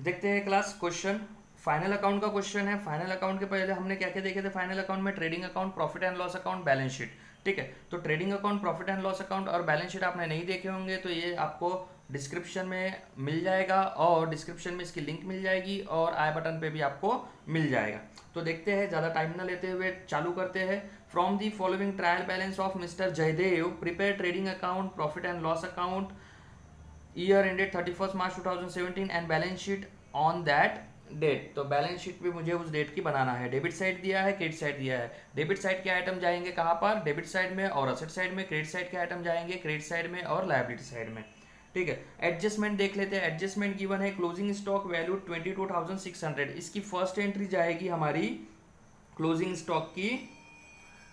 देखते हैं class question. Final account का क्वेश्चन है। फाइनल अकाउंट के पहले हमने क्या क्या देखे थे? फाइनल अकाउंट में trading account, profit and loss account, balance sheet. ठीक है, तो trading account, profit and loss account और बैलेंस शीट आपने नहीं देखे होंगे तो ये आपको डिस्क्रिप्शन में मिल जाएगा, और डिस्क्रिप्शन में इसकी लिंक मिल जाएगी, और आई बटन पे भी आपको मिल जाएगा। तो देखते हैं, ज़्यादा टाइम ना लेते हुए चालू करते हैं। From the following trial balance of mister Jaydev prepare trading account, profit and loss account year ended 31 March 2017 and balance sheet on that date. तो बैलेंस शीट भी मुझे उस डेट की बनाना है। डेबिट साइड दिया है, क्रेडिट साइड दिया है। डेबिट साइड के आइटम जाएंगे कहाँ पर? डेबिट साइड में और असेट साइड में। क्रेडिट साइड के आइटम जाएंगे क्रेडिट साइड में और लायबिलिटी साइड में। ठीक है, एडजस्टमेंट देख लेते हैं। एडजस्टमेंट गिवन है क्लोजिंग स्टॉक वैल्यू 22,600। इसकी फर्स्ट एंट्री जाएगी हमारी क्लोजिंग स्टॉक की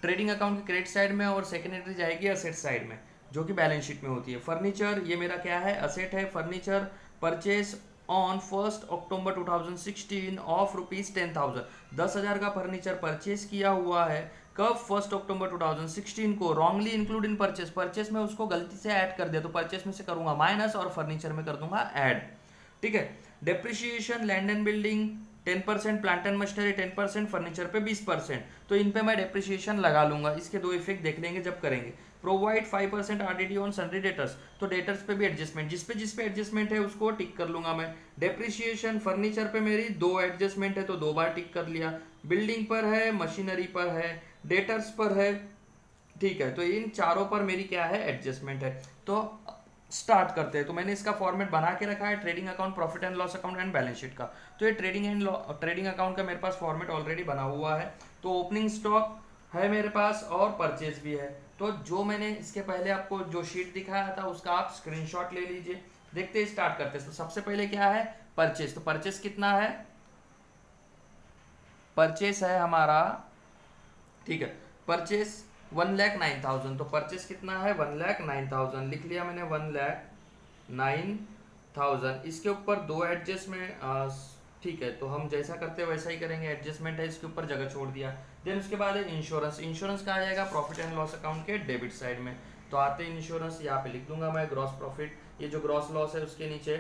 ट्रेडिंग अकाउंट की क्रेडिट साइड में, और सेकेंड एंट्री जाएगी असेट साइड में जो कि बैलेंस शीट में होती है। फर्नीचर ये मेरा क्या है? असेट है। Furniture purchase on 1 October 2016 of ₹10,000। 10,000 का फर्नीचर परचेज किया हुआ है। कब? 1 अक्टूबर 2016 को। Wrongly include in purchase, purchase में उसको गलती से ऐड कर दिया तो परचेज में से करूंगा माइनस और फर्नीचर में कर दूंगा ऐड। ठीक है, depreciation land and building 10%, plant and machinery 10%, furniture पे 20%। तो इन पे मैं डेप्रिसिएशन लगा लूंगा। इसके दो इफेक्ट देख लेंगे जब करेंगे। Provide 5% RDD on sundry debtors, तो डेटर्स पे भी एडजस्टमेंट, जिस पे एडजस्टमेंट है उसको टिक कर लूंगा मैं। डेप्रिसिएशन फर्नीचर पे मेरी दो एडजस्टमेंट है तो दो बार टिक कर लिया। बिल्डिंग पर है, मशीनरी पर है, डेटर्स पर है। ठीक है, तो इन चारों पर मेरी क्या है? एडजस्टमेंट है। तो स्टार्ट करते हैं। तो मैंने इसका फॉर्मेट बना के रखा है, trading account, profit and loss account and balance sheet का। तो ये ट्रेडिंग अकाउंट का मेरे पास फॉर्मेट ऑलरेडी बना हुआ है। तो ओपनिंग स्टॉक है मेरे पास और परचेज भी है। तो जो मैंने इसके पहले आपको जो शीट दिखाया था उसका आप स्क्रीनशॉट ले लीजिए। देखते हैं, स्टार्ट करते हैं। तो सबसे पहले क्या है? परचेज। तो परचेज कितना है? परचेज है हमारा, ठीक है, परचेज 1,09,000। तो परचेज कितना है? 1,09,000 लिख लिया मैंने, 1,09,000। इसके ऊपर दो एडजस्टमेंट, ठीक है, तो हम जैसा करते हैं वैसा ही करेंगे। एडजस्टमेंट है, इसके ऊपर जगह छोड़ दिया। देन उसके बाद है इंश्योरेंस। इंश्योरेंस कहा जाएगा प्रॉफिट एंड लॉस अकाउंट के डेबिट साइड में। तो आते हैं इंश्योरेंस, यहाँ पे लिख दूंगा मैं ग्रॉस प्रॉफिट, ये जो ग्रॉस लॉस है उसके नीचे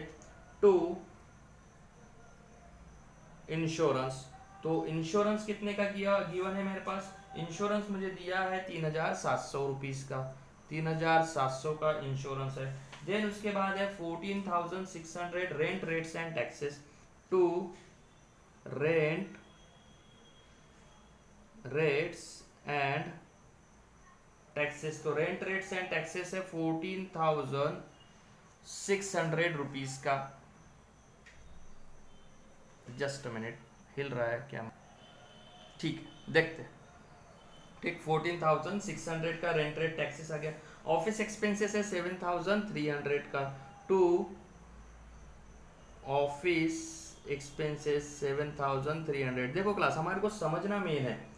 टू इंश्योरेंस। तो इंश्योरेंस कितने का किया गिवन है मेरे पास? इंश्योरेंस मुझे दिया है 3,700 रुपीज का। 3,700 का इंश्योरेंस है। देन उसके बाद है 14,600 rent rates and taxes to rent rates and taxes. तो रेंट रेट्स एंड टैक्सेस है 14,600 रुपीज का। जस्ट मिनट, हिल रहा है क्या? ठीक, देखते। ठीक, 14,600 का रेंट रेट टैक्सेस आ गया। ऑफिस एक्सपेंसेस है 7,300 का। To office expenses 7,300। देखो क्लास, हमारे को समझना मेन है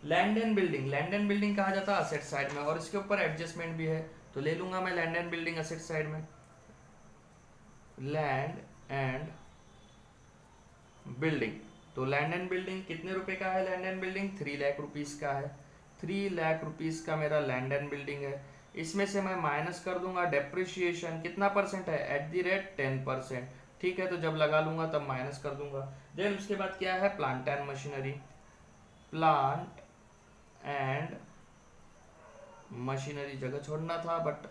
land and building. Land and building कहा जाता है असेट साइड में, और इसके ऊपर एडजस्टमेंट भी है। तो ले लूंगा मैं land and building asset side में। लैंड एंड बिल्डिंग, तो लैंड एंड बिल्डिंग कितने रुपए का है? Land and building 3 lakh rupees का है। 3 लाख रुपीज का मेरा लैंड एंड बिल्डिंग है। इसमें से मैं माइनस कर दूंगा डेप्रिसिएशन, कितना परसेंट है? @10%। ठीक है, तो जब लगा लूंगा तब माइनस कर दूंगा। देन उसके बाद क्या है? Plant and machinery. Plant and machinery जगह छोड़ना था बट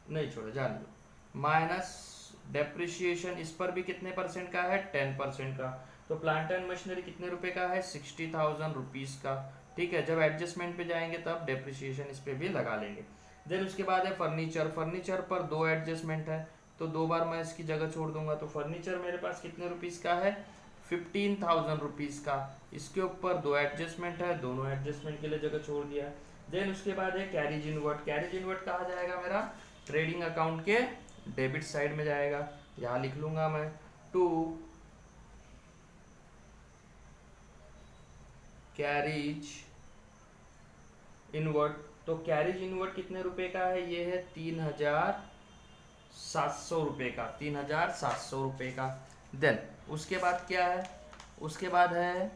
नहीं छोड़ा, जान लो। माइनस डेप्रिसिएशन, इस पर भी कितने परसेंट का है? 10% का। तो प्लांट एंड मशीनरी कितने रुपए का है? 60,000 रुपीज का। ठीक है, जब एडजस्टमेंट पे जाएंगे तब डेप्रिसिएशन इस पे भी लगा लेंगे। देन उसके बाद है फर्नीचर। फर्नीचर पर दो एडजस्टमेंट है तो दो बार मैं इसकी जगह छोड़ दूंगा। तो फर्नीचर मेरे पास कितने रुपीज का है? 15,000 रुपीज का। इसके ऊपर दो एडजस्टमेंट है, दोनों एडजस्टमेंट के लिए जगह छोड़ दिया। देन उसके बाद है कैरिज इनवर्ट। कैरिज इनवर्ट कहा जाएगा मेरा ट्रेडिंग अकाउंट के डेबिट साइड में जाएगा। यहाँ लिख लूंगा मैं टू कैरिज इनवर्ट। तो कैरिज इनवर्ट कितने रुपए का है? ये है 3,700 रुपए का। 3,700 रुपए का। देन उसके बाद क्या है? उसके बाद है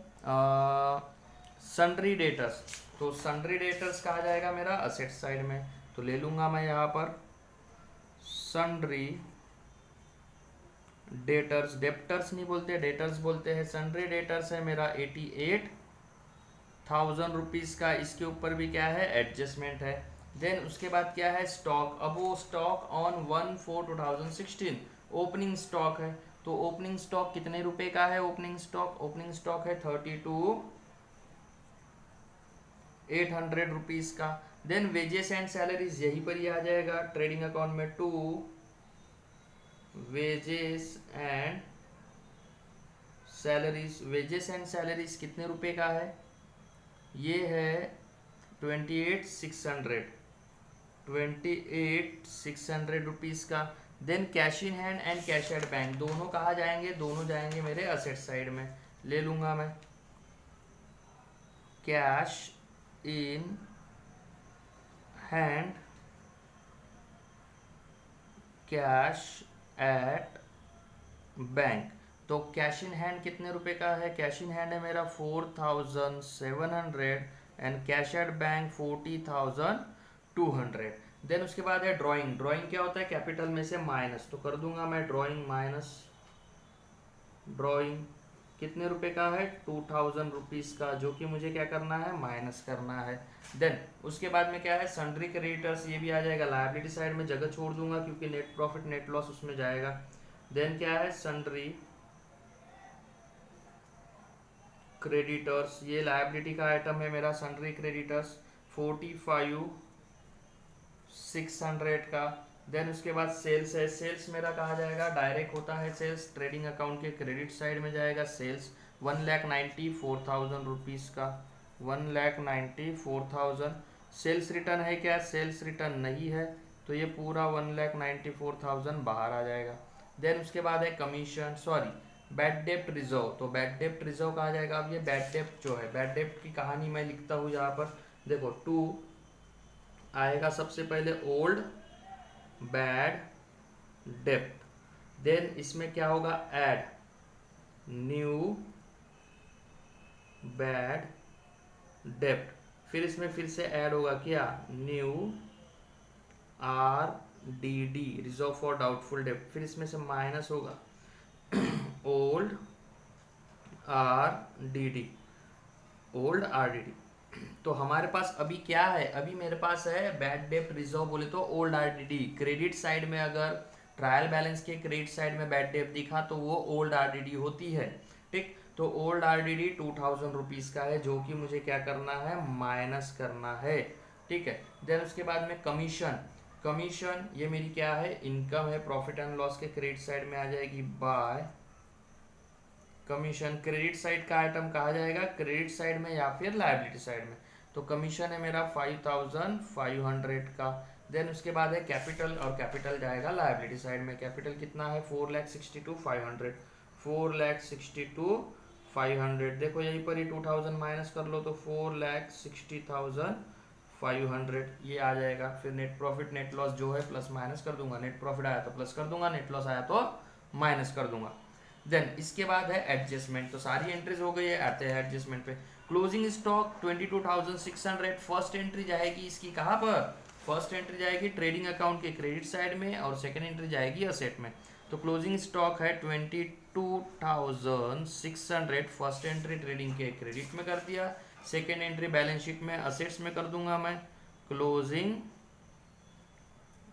सन्ड्री डेटर्स। तो सन्ड्री डेटर्स कहा जाएगा मेरा असेट साइड में। तो ले लूंगा मैं यहाँ पर सन्ड्री डेटर्स, डेप्टर्स नहीं बोलते, डेटर्स बोलते हैं। सन्ड्री डेटर्स है मेरा 88,000 रुपीज़ का, इसके ऊपर भी क्या है, एडजस्टमेंट है। देन उसके बाद क्या है, स्टॉक। अब वो स्टॉक ऑन 1/4/2016 ओपनिंग स्टॉक है, तो ओपनिंग स्टॉक कितने रुपए का है, ओपनिंग स्टॉक है 32,800 रुपीज़ का। देन वेजेस एंड सैलरीज यहीं पर ही आ जाएगा ट्रेडिंग अकाउंट में, to wages and salaries. Wages and salaries कितने रुपए का है, ये है 28,600 रुपीज़ का। Then cash in hand and cash at bank दोनों कहाँ जाएंगे, दोनों जाएंगे मेरे असेट साइड में। ले लूँगा मैं cash in hand, cash at bank. तो कैश इन हैंड कितने रुपए का है, कैश इन हैंड है मेरा 4,700 and cash at bank 40,200। Then उसके बाद है ड्राइंग। ड्राइंग क्या होता है, कैपिटल में से माइनस, तो कर दूंगा मैं ड्राइंग माइनस। ड्राइंग कितने रुपए का है, 2,000 रुपीज़ का, जो कि मुझे क्या करना है, माइनस करना है। देन उसके बाद में क्या है, सन्ड्री क्रेडिटर्स, ये भी आ जाएगा लायबिलिटी साइड में, जगह छोड़ दूंगा क्योंकि नेट प्रॉफिट नेट लॉस उसमें जाएगा। देन क्या है, सन्ड्री क्रेडिटर्स, ये लायबिलिटी का आइटम है मेरा, सन्ड्री क्रेडिटर्स 45,600 का। देन उसके बाद सेल्स है, सेल्स मेरा कहा जाएगा, डायरेक्ट होता है सेल्स, ट्रेडिंग अकाउंट के क्रेडिट साइड में जाएगा सेल्स, 1,94,000 रुपीज़ का, 1,94,000। सेल्स रिटर्न है क्या, सेल्स रिटर्न नहीं है, तो ये पूरा 1,94,000 बाहर आ जाएगा। देन उसके बाद है कमीशन, सॉरी बैड डेप्ट रिजर्व, तो बैड डेप्ट रिजर्व कहा जाएगा। अब ये बैड डेप्ट जो है, बैड डेप्ट की कहानी मैं लिखता हूँ यहाँ पर, देखो टू आएगा सबसे पहले ओल्ड बैड डेप्ट, देन इसमें क्या होगा, ऐड न्यू बैड डेप्ट, फिर इसमें फिर से ऐड होगा क्या, new RDD reserve for doubtful डेप्ट, फिर इसमें से माइनस होगा ओल्ड RDD, ओल्ड RDD। तो हमारे पास अभी क्या है, अभी मेरे पास है बैड डेप्ट रिजर्व, बोले तो ओल्ड RDD। क्रेडिट साइड में अगर ट्रायल बैलेंस के क्रेडिट साइड में बैड डेप्ट दिखा तो वो ओल्ड RDD होती है, ठीक। तो ओल्ड RDD 2,000 रुपीज़ का है, जो कि मुझे क्या करना है, माइनस करना है, ठीक है। देन उसके बाद में कमीशन, कमीशन ये मेरी क्या है, इनकम है, प्रॉफिट एंड लॉस के क्रेडिट साइड में आ जाएगी बाय कमीशन। क्रेडिट साइड का आइटम कहा जाएगा, क्रेडिट साइड में या फिर लायबिलिटी साइड में, तो कमीशन है मेरा 5,500 का। देन उसके बाद है कैपिटल, और कैपिटल जाएगा लायबिलिटी साइड में। कैपिटल कितना है, 4,62,500, 4,62,500। देखो यहीं पर ही 2,000 माइनस कर लो तो 4,60,500 ये आ जाएगा। फिर नेट प्रॉफिट नेट लॉस जो है प्लस माइनस कर दूंगा, नेट प्रॉफिट आया तो प्लस कर दूंगा, नेट लॉस आया तो माइनस कर दूंगा। देन इसके बाद है एडजस्टमेंट, तो सारी एंट्रीज हो गई है, आते हैं एडजस्टमेंट पे। क्लोजिंग स्टॉक 22,600, फर्स्ट एंट्री जाएगी इसकी कहाँ पर, फर्स्ट एंट्री जाएगी ट्रेडिंग अकाउंट के क्रेडिट साइड में, और सेकंड एंट्री जाएगी असेट में। तो क्लोजिंग स्टॉक है 22,600, फर्स्ट एंट्री ट्रेडिंग के क्रेडिट में कर दिया, सेकेंड एंट्री बैलेंस शीट में असेट्स में कर दूंगा मैं। क्लोजिंग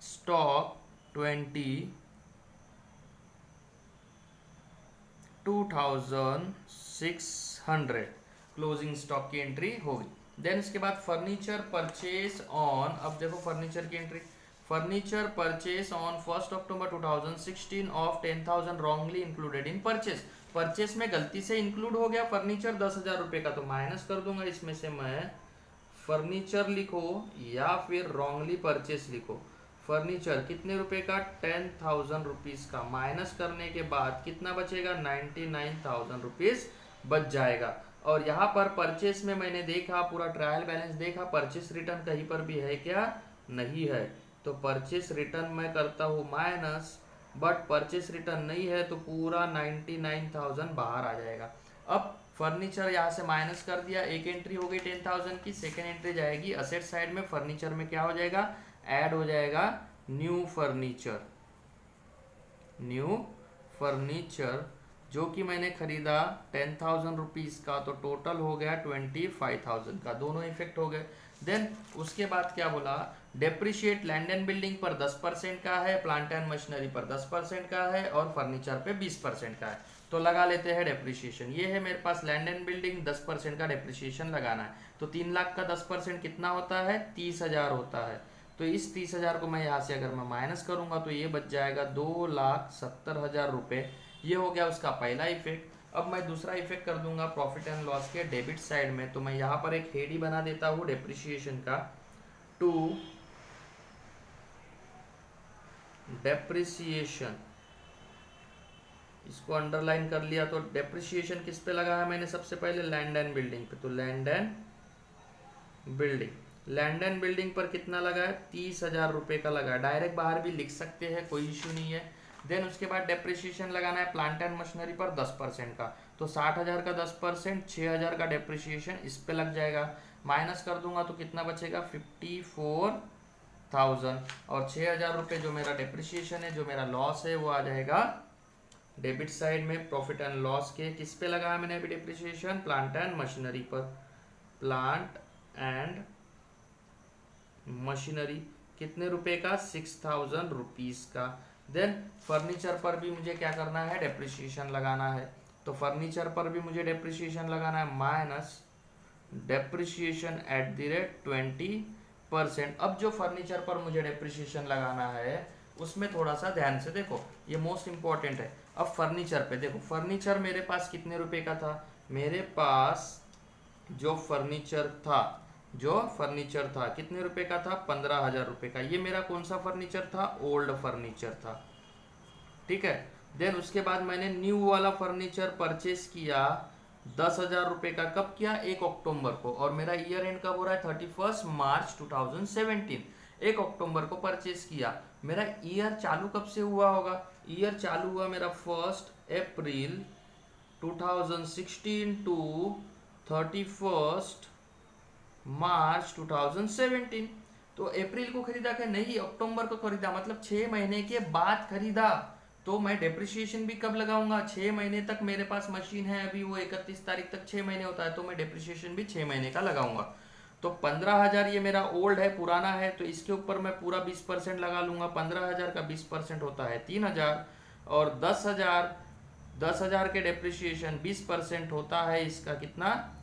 स्टॉक 22,600 क्लोजिंग स्टॉक की एंट्री होगी। देन इसके बाद फर्नीचर परचेज ऑन, अब देखो फर्नीचर की entry, furniture purchase on 1 October 2016 of 10,000 wrongly included in purchase, purchase में गलती से इंक्लूड हो गया फर्नीचर 10,000 रुपये का, तो माइनस कर दूंगा इसमें से मैं, फर्नीचर लिखो या फिर रॉन्गली परचेज लिखो। फर्नीचर कितने रुपए का, 10,000 रुपीज़ का, माइनस करने के बाद कितना बचेगा, 99,000 रुपीज़ बच जाएगा। और यहाँ पर परचेस में मैंने देखा, पूरा ट्रायल बैलेंस देखा, परचेस रिटर्न कहीं पर भी है क्या, नहीं है, तो परचेस रिटर्न मैं करता हूँ माइनस, बट परचेस रिटर्न नहीं है तो पूरा 99,000 बाहर आ जाएगा। अब फर्नीचर यहाँ से माइनस कर दिया, एक एंट्री हो गई 10,000 की, सेकेंड एंट्री जाएगी असेट साइड में, फर्नीचर में क्या हो जाएगा, ऐड हो जाएगा न्यू फर्नीचर, न्यू फर्नीचर जो कि मैंने खरीदा 10,000 रुपीज़ का, तो टोटल हो गया 25,000 का, दोनों इफेक्ट हो गए। देन उसके बाद क्या बोला, डेप्रिशिएट लैंड एंड बिल्डिंग पर 10% का है, प्लांट एंड मशीनरी पर 10% का है और फर्नीचर पे 20% का है। तो लगा लेते हैं डेप्रिशिएशन। ये है मेरे पास लैंड एंड बिल्डिंग, 10% का डेप्रिशिएशन लगाना है। तो 3 लाख का 10% कितना होता है, 30,000 होता है। तो इस 30,000 को मैं यहाँ से अगर मैं माइनस करूंगा तो ये बच जाएगा 2,70,000 रुपये। ये हो गया उसका पहला इफेक्ट। अब मैं दूसरा इफेक्ट कर दूंगा प्रॉफिट एंड लॉस के डेबिट साइड में। तो मैं यहाँ पर एक हेड ही बना देता हूँ डेप्रिशिएशन का, टू डेप्रिसिएशन, इसको अंडरलाइन कर लिया। तो डेप्रिसिएशन किस पे लगा है मैंने, सबसे पहले लैंड एंड बिल्डिंग पे। तो land and building, land and building पर कितना लगा है, 30,000 रुपये का लगा है। डायरेक्ट बाहर भी लिख सकते हैं, कोई इशू नहीं है। देन उसके बाद डेप्रिसिएशन लगाना है प्लांट एंड मशीनरी पर 10% का। तो 60,000 का 10%, 6,000 का डेप्रिसिएशन इस पे लग जाएगा। माइनस कर दूंगा तो कितना बचेगा, 54,000। और 6,000 रुपये जो मेरा डेप्रिसिएशन है, जो मेरा लॉस है, वो आ जाएगा डेबिट साइड में प्रॉफिट एंड लॉस के। किस पे लगाया मैंने अभी डेप्रिसिएशन, प्लांट एंड मशीनरी पर। प्लांट एंड मशीनरी कितने रुपए का, 6,000 रुपीज का। देन फर्नीचर पर भी मुझे क्या करना है, डेप्रिसिएशन लगाना है। तो फर्नीचर पर भी मुझे डेप्रिसिएशन लगाना है, minus depreciation at the rate 20%। अब जो फर्नीचर पर मुझे डेप्रिसिएशन लगाना है उसमें थोड़ा सा ध्यान से देखो, ये मोस्ट इंपॉर्टेंट है। अब फर्नीचर पे देखो, फर्नीचर मेरे पास कितने रुपए का था, मेरे पास जो फर्नीचर था कितने रुपए का था, 15,000 रुपए का। ये मेरा कौन सा फर्नीचर था, ओल्ड फर्नीचर था, ठीक है। देन उसके बाद मैंने न्यू वाला फर्नीचर परचेस किया 10,000 रुपए का। कब किया, 1 अक्टूबर को। और मेरा ईयर एंड कब हो रहा है, 31 मार्च 2017। 1 अक्टूबर को परचेस किया। मेरा ईयर चालू कब से हुआ होगा, ईयर चालू हुआ मेरा 1 अप्रैल 2016 टू 31 मार्च 2017। तो अप्रैल को खरीदा क्या, नहीं अक्टूबर को खरीदा, मतलब 6 महीने के बाद खरीदा। तो मैं डेप्रिसिएशन भी कब लगाऊंगा, 6 महीने तक मेरे पास मशीन है, अभी वो 31 तारीख तक 6 महीने होता है, तो मैं डेप्रिसिएशन भी 6 महीने का लगाऊंगा। तो 15,000 ये मेरा ओल्ड है, पुराना है, तो इसके ऊपर मैं पूरा 20% लगा लूंगा। 15,000 का 20% होता है 3,000। और 10,000 के डेप्रिसिएशन 20% होता है इसका कितना,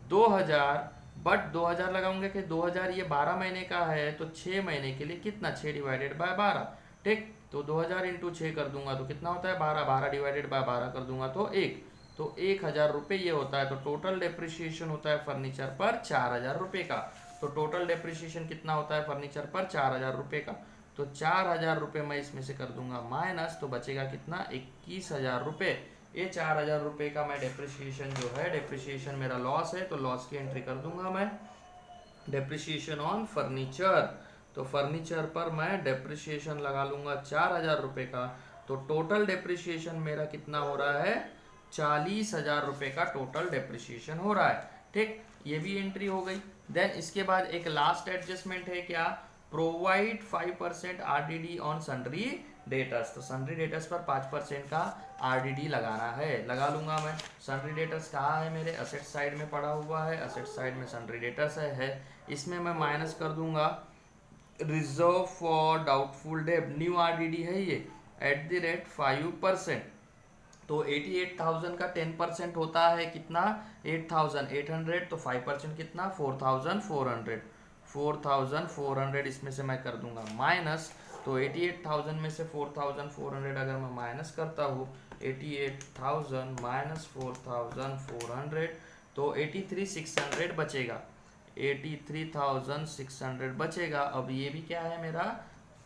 2,000। बट 2,000 लगाऊंगे कि 2,000 ये 12 महीने का है, तो 6 महीने के लिए कितना, 6 डिवाइडेड बाय 12, ठीक। तो 2,000 इंटू 6 कर दूंगा तो कितना होता है, 12। 12 डिवाइडेड बाय 12 कर दूंगा तो 1। तो 1,000 रुपये ये होता है। तो टोटल डेप्रिसिएशन होता है फर्नीचर पर 4,000 रुपये का। तो टोटल डेप्रिसिएशन कितना होता है फर्नीचर पर, 4,000 रुपये का। तो 4,000 रुपये मैं इसमें से कर दूंगा माइनस, तो बचेगा कितना, 21,000 रुपये। ये 4,000 रुपये का मैं डेप्रिसिएशन जो है, डेप्रिसिएशन मेरा लॉस है, तो लॉस की एंट्री कर दूंगा मैं, डेप्रिसिएशन ऑन फर्नीचर। तो फर्नीचर पर मैं डेप्रिसिएशन लगा लूंगा 4,000 रुपये का। तो टोटल डेप्रिसिएशन मेरा कितना हो रहा है, 40,000 रुपये का टोटल डेप्रिसिएशन हो रहा है, ठीक। ये भी एंट्री हो गई। देन इसके बाद एक लास्ट एडजस्टमेंट है क्या, provide 5% RDD on sundry debtors. तो सन्ड्री डेटर्स पर 5% का आरडीडी लगाना है, लगा लूंगा मैं। सन्ड्री डेटर्स कहाँ है, मेरे असेट साइड में पड़ा हुआ है, असेट साइड में सन्ड्री डेटर्स है। इसमें मैं माइनस कर दूंगा reserve for doubtful debt, new RDD है ये, एट द रेट 5%। तो 88,000 का 10% होता है कितना, 8,800। तो 5% कितना, 4,400। 4,400 इसमें से मैं कर दूंगा माइनस। तो 88,000 में से 4,400 अगर मैं माइनस करता हूँ, 88,000 माइनस 4,400, तो 83,600 बचेगा। 83,600 बचेगा। अब ये भी क्या है मेरा,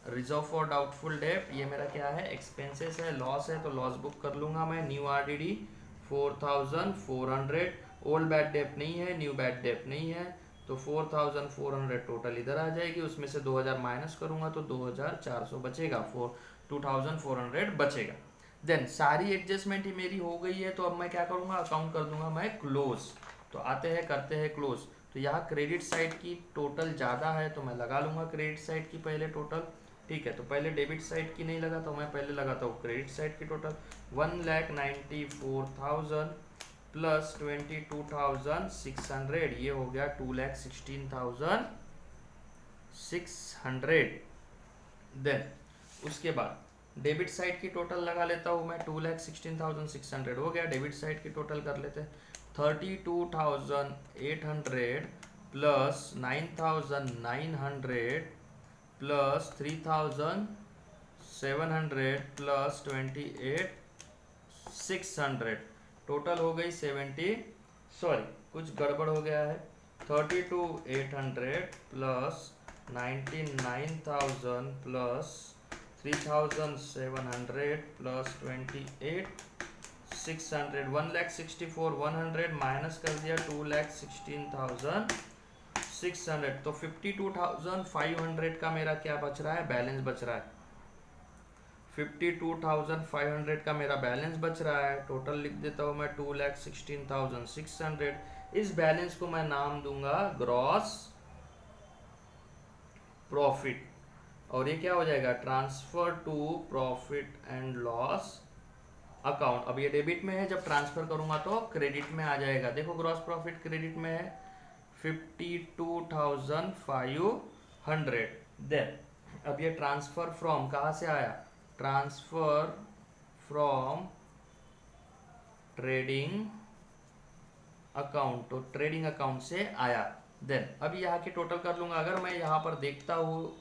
रिजर्व फॉर डाउटफुल डेट, ये मेरा क्या है, एक्सपेंसेस है, लॉस है, तो लॉस बुक कर लूंगा मैं। New RDD 4,400, old bad debt नहीं है, न्यू बैड डेट नहीं है, तो 4,400 टोटल इधर आ जाएगी। उसमें से 2,000 माइनस करूंगा तो 2,400 बचेगा, 2,400 बचेगा। देन सारी एडजस्टमेंट ही मेरी हो गई है। तो अब मैं क्या करूंगा, अकाउंट कर दूंगा मैं क्लोज। तो आते हैं करते हैं क्लोज। तो यहाँ क्रेडिट साइड की टोटल ज़्यादा है, तो मैं लगा लूंगा क्रेडिट साइड की पहले टोटल, ठीक है, तो पहले डेबिट साइड की नहीं लगाता हूँ मैं, पहले लगाता हूँ क्रेडिट साइड की टोटल। 1,94,000 प्लस 22,600, ये हो गया 2,16,600। देन उसके बाद डेबिट साइड की टोटल लगा लेता हूँ मैं, 2,16,600 हो गया। डेबिट साइड की टोटल कर लेते हैं, 32,800 प्लस 9,900 प्लस 3,700 प्लस 28,600, टोटल हो गई 70, सॉरी कुछ गड़बड़ हो गया है, 32,800 प्लस 99,000 प्लस 3,700 प्लस 28,600, 1,64,100 माइनस कर दिया 2,16,600, तो 52,500 का मेरा क्या बच रहा है, बैलेंस बच रहा है। 52,500 का मेरा बैलेंस बच रहा है। टोटल लिख देता हूँ मैं 2,16,600। इस बैलेंस को मैं नाम दूंगा ग्रॉस प्रॉफिट, और ये क्या हो जाएगा, transfer to profit and loss account. अब ये डेबिट में है, जब ट्रांसफर करूंगा तो क्रेडिट में आ जाएगा। देखो ग्रॉस प्रॉफिट क्रेडिट में है 52,500। देन अब ये ट्रांसफर फ्रॉम कहाँ से आया, ट्रांसफर फ्रॉम ट्रेडिंग अकाउंट, तो ट्रेडिंग अकाउंट से आया। देन अब यहाँ की टोटल कर लूंगा। अगर मैं यहाँ पर देखता हूँ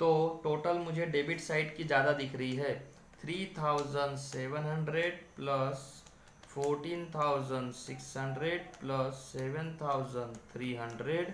तो टोटल मुझे डेबिट साइड की ज़्यादा दिख रही है, 3,700 प्लस 14,600 प्लस 7,300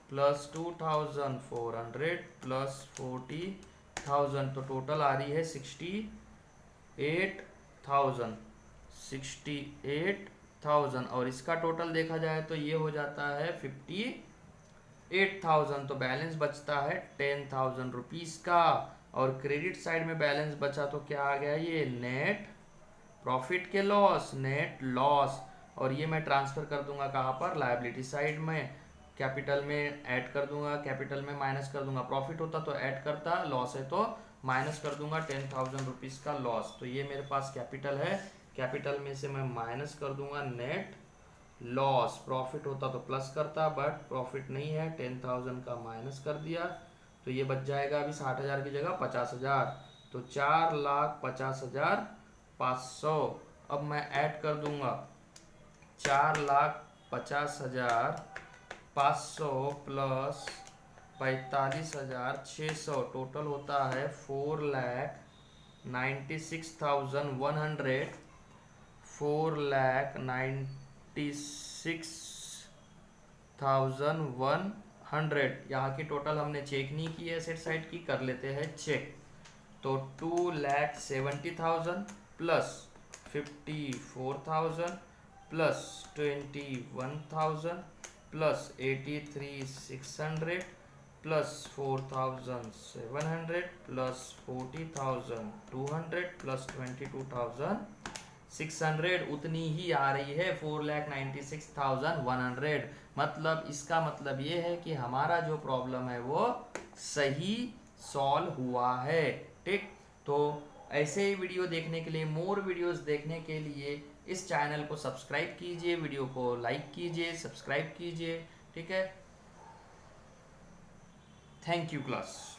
प्लस 2,400 प्लस 40,000, तो टोटल आ रही है 68,000। और इसका टोटल देखा जाए तो ये हो जाता है 58,000, तो बैलेंस बचता है 10,000 रुपीज़ का। और क्रेडिट साइड में बैलेंस बचा तो क्या आ गया, ये नेट प्रॉफिट के लॉस, नेट लॉस। और ये मैं ट्रांसफर कर दूंगा कहाँ पर, लायबिलिटी साइड में, कैपिटल में ऐड कर दूंगा, कैपिटल में माइनस कर दूंगा। प्रॉफिट होता तो ऐड करता, लॉस है तो माइनस कर दूंगा 10,000 रुपीज़ का लॉस। तो ये मेरे पास कैपिटल है, कैपिटल में से मैं माइनस कर दूंगा नेट लॉस। प्रॉफिट होता तो प्लस करता, बट प्रॉफिट नहीं है, 10,000 का माइनस कर दिया, तो ये बच जाएगा अभी 60,000 की जगह 50,000, तो 4,50,500। अब मैं ऐड कर दूंगा 4,50,500 प्लस 45,600, टोटल होता है 4,96,100, 4,96,100। यहाँ की टोटल हमने चेक नहीं की है, एसेट साइड की कर लेते हैं चेक। तो 2,70,000 plus 54,000 plus 21,000 plus 83,600 plus 4,700 plus 40,200 plus 22,600, उतनी ही आ रही है 4,96,100। मतलब इसका मतलब ये है कि हमारा जो प्रॉब्लम है वो सही सॉल्व हुआ है। ठीक, तो ऐसे ही वीडियो देखने के लिए, मोर वीडियोस देखने के लिए इस चैनल को सब्सक्राइब कीजिए, वीडियो को लाइक कीजिए, सब्सक्राइब कीजिए। ठीक है, थैंक यू क्लास।